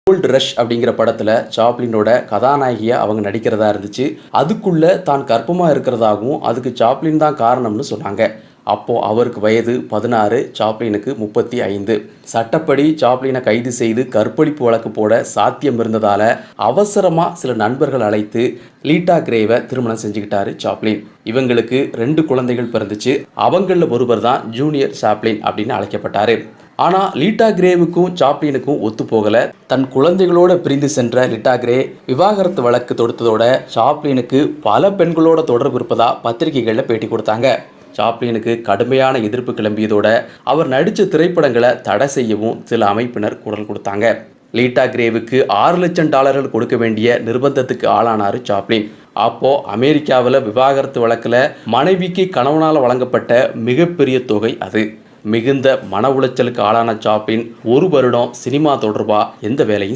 Gold rush அப்படிங்கிற படத்தில் சாப்ளினோட கதாநாயகியாக அவங்க நடிக்கிறதா இருந்துச்சு. அதுக்குள்ளே தான் கர்ப்பமாக இருக்கிறதாகவும் அதுக்கு சாப்ளின் தான் காரணம்னு சொன்னாங்க. அப்போது அவருக்கு வயது 16, சாப்ளினுக்கு 35. சட்டப்படி சாப்ளினை கைது செய்து கற்பழிப்பு வழக்கு போட சாத்தியம் இருந்ததால் அவசரமாக சில நண்பர்கள் அழைத்து லீட்டா கிரேவை திருமணம் செஞ்சுக்கிட்டாரு சாப்ளின். இவங்களுக்கு 2 குழந்தைகள் பிறந்துச்சு. அவங்களில் ஒருவர் தான் ஜூனியர் சாப்ளின் அப்படின்னு அழைக்கப்பட்டார். ஆனால் லீட்டா கிரேவுக்கும் சாப்ளினுக்கும் ஒத்து போகலை. தன் குழந்தைகளோட பிரிந்து சென்ற லீட்டா கிரே விவாகரத்து வழக்கு தொடுத்ததோட சாப்ளினுக்கு பல பெண்களோட தொடர்பு இருப்பதா பத்திரிகைகளில் பேட்டி கொடுத்தாங்க. சாப்ளினுக்கு கடுமையான எதிர்ப்பு கிளம்பியதோட அவர் நடித்த திரைப்படங்களை தடை செய்யவும் சில அமைப்பினர் குரல் கொடுத்தாங்க. லீட்டா கிரேவுக்கு $6 லட்சம் கொடுக்க வேண்டிய நிர்பந்தத்துக்கு ஆளானார் சாப்ளின். அப்போ அமெரிக்காவில் விவாகரத்து வழக்கில் மனைவிக்கு கணவனால் வழங்கப்பட்ட மிகப்பெரிய தொகை அது. மிகுந்த மன உளைச்சலுக்கு ஆளான சாப்ளின் 1 வருடம் சினிமா தொடர்பாக எந்த வேலையும்